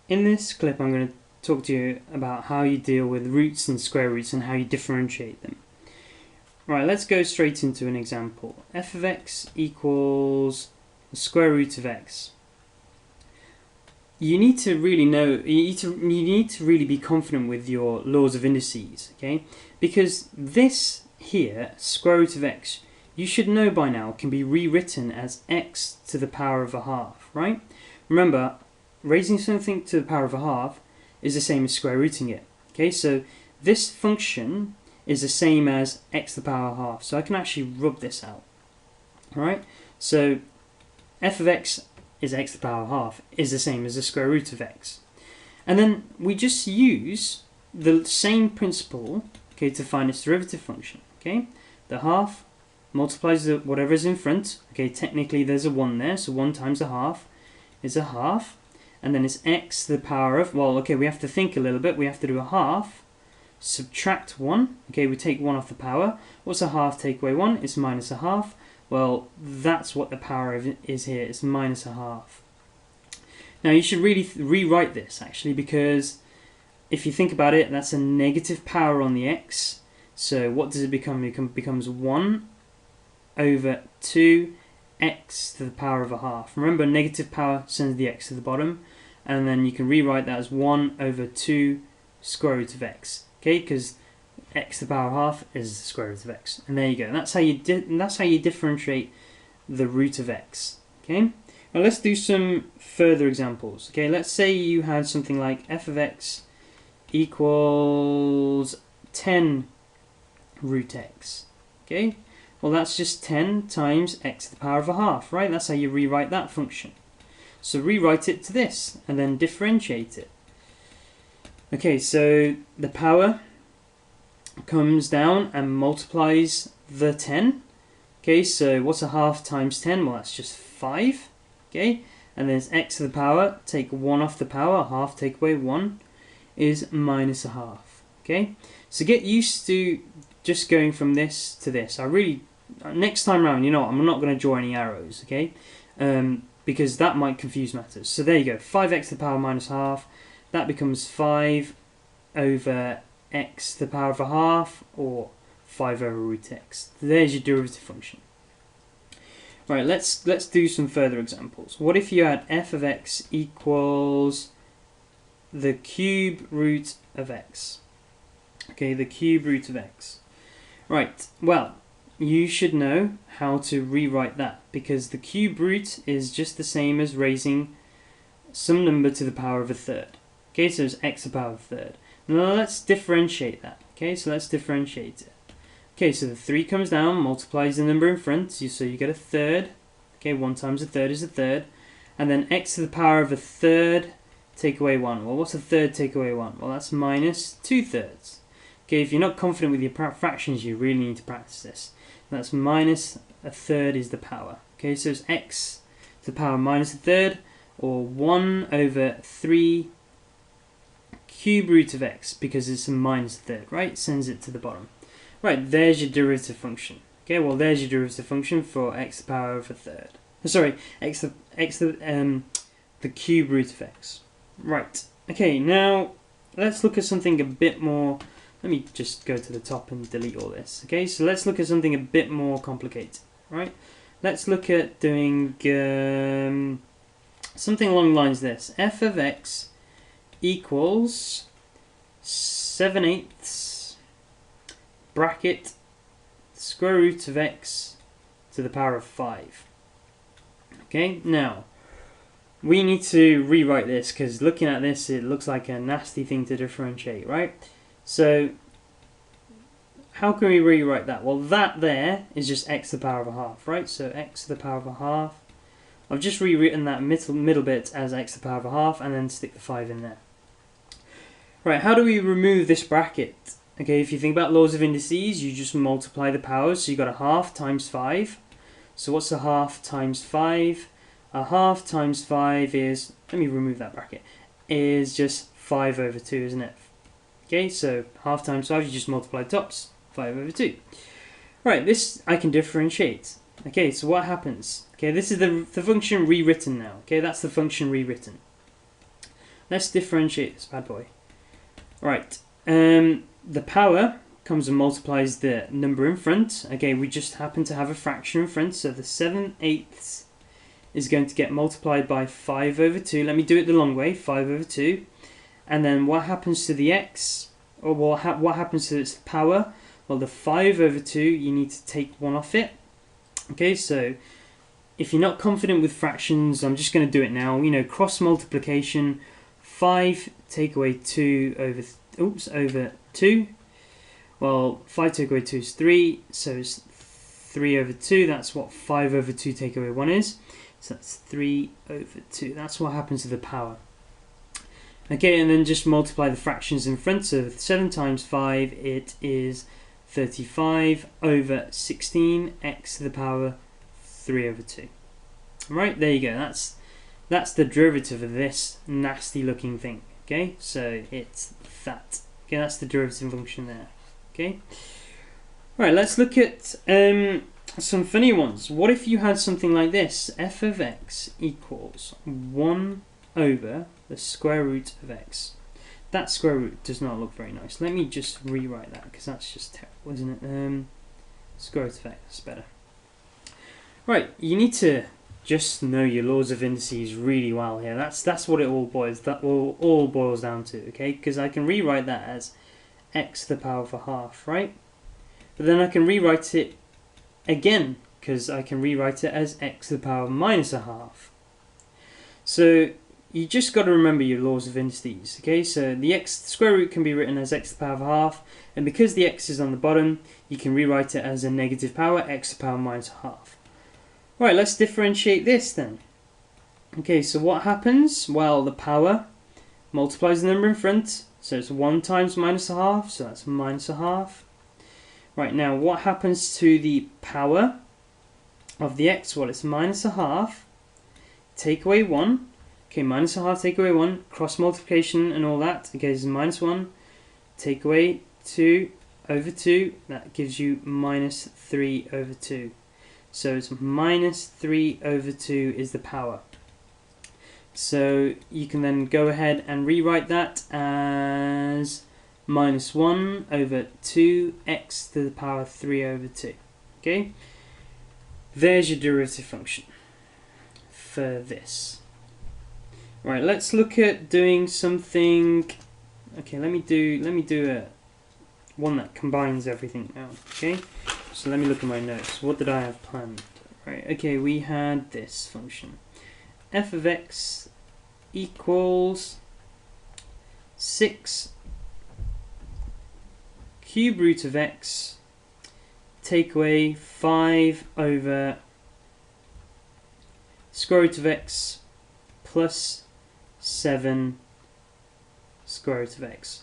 In this clip I'm going to talk to you about how you deal with roots and square roots and how you differentiate them. Right, let's go straight into an example. F of x equals the square root of x. You need to really know, you need to really be confident with your laws of indices, okay? Because this here, square root of x, you should know by now can be rewritten as x to the power of a half, right? Remember, raising something to the power of a half is the same as square rooting it, okay? So this function is the same as x to the power of a half, so I can actually rub this out, alright? So f of x is x to the power of half is the same as the square root of x. And then we just use the same principle, okay, to find its derivative function, okay? The half multiplies whatever is in front, okay, technically there's a 1 there, so 1 times a half is a half, and then it's x to the power of, well, okay, we have to think a little bit, we have to do a half, subtract 1, okay, we take 1 off the power, what's a half take away 1? It's minus a half. Well, that's what the power of it is here, it's minus a half. Now you should really rewrite this actually, because if you think about it, that's a negative power on the x, so what does it become? It becomes 1 over 2 x to the power of a half. Remember, negative power sends the x to the bottom, and then you can rewrite that as 1 over 2 square root of x, okay, because x to the power of half is the square root of x, and there you go. That's how you differentiate the root of x. Okay. Now let's do some further examples. Okay. Let's say you had something like f of x equals 10 root x. Okay. Well, that's just 10 times x to the power of a half, right? That's how you rewrite that function. So rewrite it to this, and then differentiate it. Okay. So the power comes down and multiplies the 10. Okay, so what's a half times 10? Well, that's just 5. Okay, and then it's x to the power, take 1 off the power, half take away 1 is minus a half. Okay, so get used to just going from this to this. Next time around, you know what, I'm not going to draw any arrows, okay, because that might confuse matters. So there you go, 5x to the power minus half, that becomes 5 over x to the power of a half, or 5 over root x. There's your derivative function. Right, let's do some further examples. What if you had f of x equals the cube root of x? Okay, the cube root of x. Right, well, you should know how to rewrite that, because the cube root is just the same as raising some number to the power of a third. Okay, so it's x to the power of a third. Now let's differentiate that. Okay, so let's differentiate it. Okay, so the 3 comes down, multiplies the number in front, so you get a third. Okay, 1 times a third is a third. And then x to the power of a third, take away 1. Well, what's a third take away 1? Well, that's minus 2/3. Okay, if you're not confident with your fractions, you really need to practice this. That's minus a third is the power. Okay, so it's x to the power minus a third, or 1 over 3 cube root of x, because it's a minus third, right? It sends it to the bottom. Right, there's your derivative function. Okay, well, there's your derivative function for x to the power of a third. Sorry, the cube root of x. Right, okay, now let's look at something a bit more. Let me just go to the top and delete all this. Okay, so let's look at something a bit more complicated, right? Let's look at doing something along the lines of this. F of x equals 7/8 bracket square root of x to the power of 5. Okay, now we need to rewrite this, because looking at this it looks like a nasty thing to differentiate, right? So how can we rewrite that? Well, that there is just x to the power of a half, right? So x to the power of a half. I've just rewritten that middle bit as x to the power of a half, and then stick the 5 in there. Right, how do we remove this bracket? Okay, if you think about laws of indices, you just multiply the powers. So you got a half times 5. So what's a half times 5? A half times 5 is, let me remove that bracket, is just 5 over 2, isn't it? Okay, so half times 5, you just multiply tops, 5 over 2. Right, this I can differentiate. Okay, so what happens? Okay, this is the function rewritten now. Okay, that's the function rewritten. Let's differentiate this bad boy. Right, the power comes and multiplies the number in front. Okay, we just happen to have a fraction in front, so the 7/8 is going to get multiplied by 5 over 2. Let me do it the long way, 5 over 2. And then what happens to the x, or what happens to its power? Well, the 5 over 2, you need to take 1 off it. Okay, so if you're not confident with fractions, I'm just going to do it now. You know, cross multiplication, 5 take away 2 over 2. Well, 5 take away 2 is 3, so it's 3 over 2. That's what 5 over 2 take away 1 is. So that's 3 over 2. That's what happens to the power. Okay, and then just multiply the fractions in front. So 7 times 5, it is 35 over 16, x to the power 3 over 2. Right, there you go. That's the derivative of this nasty looking thing. Okay, so it's that. Okay, that's the derivative function there. Okay. Right, let's look at some funny ones. What if you had something like this? F of x equals 1 over the square root of x. That square root does not look very nice. Let me just rewrite that because that's just terrible, isn't it? Square root of x is better. Right, you need to just know your laws of indices really well here. That's what it all boils down to, okay? Because I can rewrite that as x to the power of a half, right? But then I can rewrite it again because I can rewrite it as x to the power minus a half. So you just got to remember your laws of indices, okay? So the square root can be written as x to the power of a half, and because the x is on the bottom, you can rewrite it as a negative power, x to the power minus a half. Right, let's differentiate this then. Okay, so what happens? Well, the power multiplies the number in front, so it's 1 times minus a half, so that's minus a half. Right, now what happens to the power of the x? Well, it's minus a half, take away 1. Okay, minus a half, take away 1, cross multiplication and all that. Okay, this is minus 1, take away 2 over 2, that gives you minus 3 over 2. So it's minus 3 over 2 is the power. So you can then go ahead and rewrite that as minus 1 over 2x to the power 3 over 2. Okay? There's your derivative function for this. Right, let's look at doing something. Okay, let me do one that combines everything now. Okay? So let me look at my notes. What did I have planned? Right, okay, we had this function. F of x equals 6 cube root of x take away 5 over square root of x plus 7 square root of x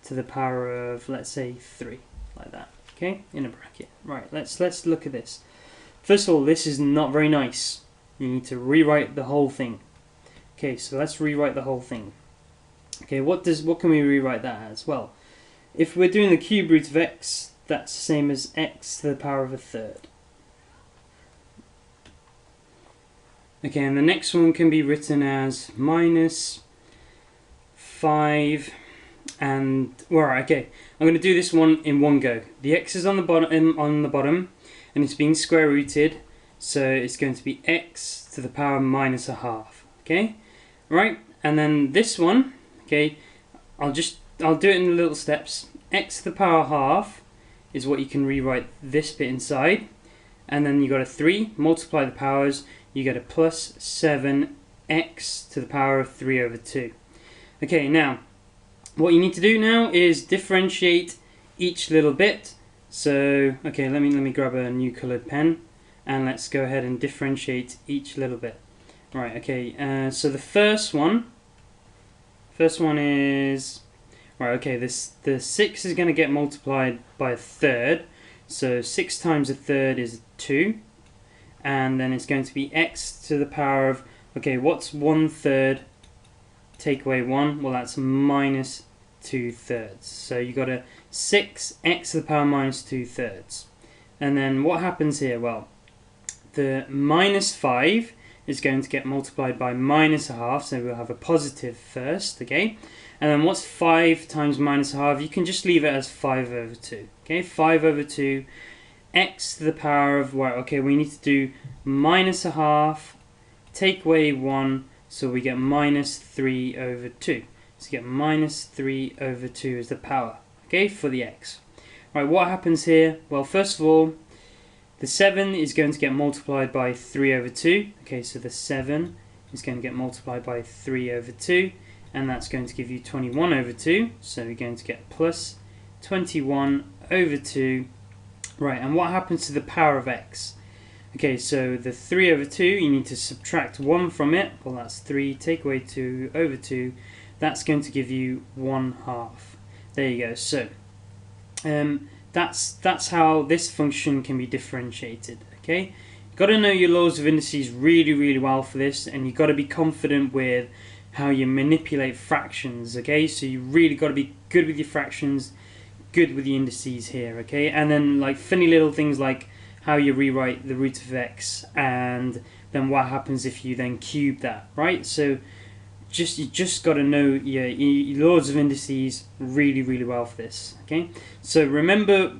to the power of, let's say, 3, like that. Okay, in a bracket. Right, let's look at this. First of all, this is not very nice. You need to rewrite the whole thing. Okay, so let's rewrite the whole thing. Okay, what can we rewrite that as? Well, if we're doing the cube root of x, that's the same as x to the power of a third. Okay, and the next one can be written as minus 5 and, well, okay, I'm going to do this one in one go. The x is on the bottom, and it's being square rooted, so it's going to be x to the power minus a half. Okay, right, and then this one, okay, I'll do it in little steps. X to the power half is what you can rewrite this bit inside, and then you got a 3, multiply the powers, you get a plus 7x to the power of 3 over 2. Okay, now what you need to do now is differentiate each little bit. So, okay, let me grab a new colored pen and let's go ahead and differentiate each little bit. Right, okay, so the first one is, right, okay, the 6 is going to get multiplied by a third. So 6 times a third is 2. And then it's going to be x to the power of, okay, what's 1/3 take away 1? Well, that's minus 2/3. So you got a 6x to the power minus 2/3. And then what happens here? Well, the minus 5 is going to get multiplied by minus a half, so we'll have a positive first, okay? And then what's 5 times minus a half? You can just leave it as 5 over 2, okay? 5 over 2, x to the power of, well, okay, we need to do minus a half, take away 1, so we get minus 3 over 2. So you get minus 3 over 2 as the power, okay, for the x. Right, what happens here? Well, first of all, the 7 is going to get multiplied by 3 over 2. Okay, so the 7 is going to get multiplied by 3 over 2, and that's going to give you 21 over 2. So we're going to get plus 21 over 2. Right, and what happens to the power of x? Okay, so the 3 over 2, you need to subtract 1 from it. Well, that's 3, take away 2 over 2. That's going to give you 1/2. There you go. So that's how this function can be differentiated. Okay, you've got to know your laws of indices really, really well for this, and you've got to be confident with how you manipulate fractions. Okay, so you really got to be good with your fractions, good with the indices here. Okay, and then like funny little things like how you rewrite the root of x, and then what happens if you then cube that, right? So you just got to know your laws of indices really, really well for this. Okay, so remember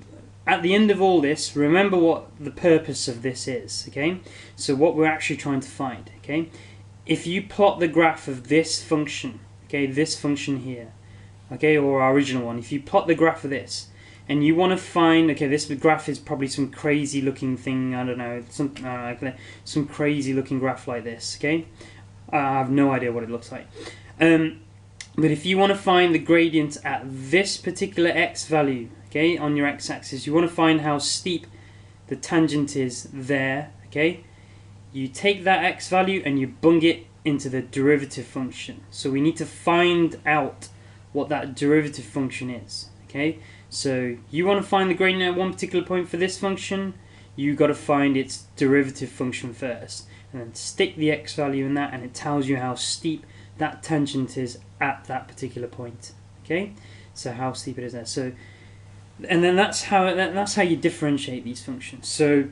at the end of all this, remember what the purpose of this is. Okay, so what we're actually trying to find. Okay, if you plot the graph of this function, okay, this function here, okay, or our original one, if you plot the graph of this, and you want to find, okay, this graph is probably some crazy looking thing, I don't know, some crazy looking graph like this, okay? I have no idea what it looks like. But if you want to find the gradient at this particular x value, okay, on your x-axis, you want to find how steep the tangent is there, okay? You take that x value and you bung it into the derivative function. So we need to find out what that derivative function is, okay? So you want to find the gradient at one particular point for this function, you got to find its derivative function first, and then stick the x value in that, and it tells you how steep that tangent is at that particular point. Okay, so how steep it is there. So, and then that's how you differentiate these functions. So,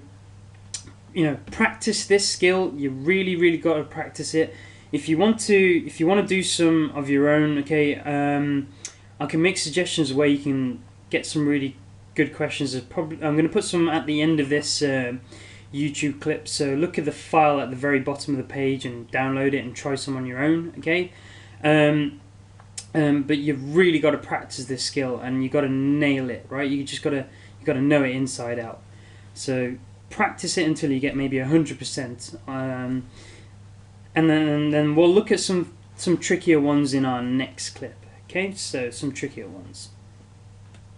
you know, practice this skill. You really, really got to practice it. If you want to do some of your own, okay, I can make suggestions where you can get some really good questions. I'm going to put some at the end of this YouTube clip, so look at the file at the very bottom of the page and download it and try some on your own. Okay, but you've really got to practice this skill, and you got to nail it, right? You got to know it inside out. So practice it until you get maybe 100%, and then we'll look at some trickier ones in our next clip. Okay, so some trickier ones.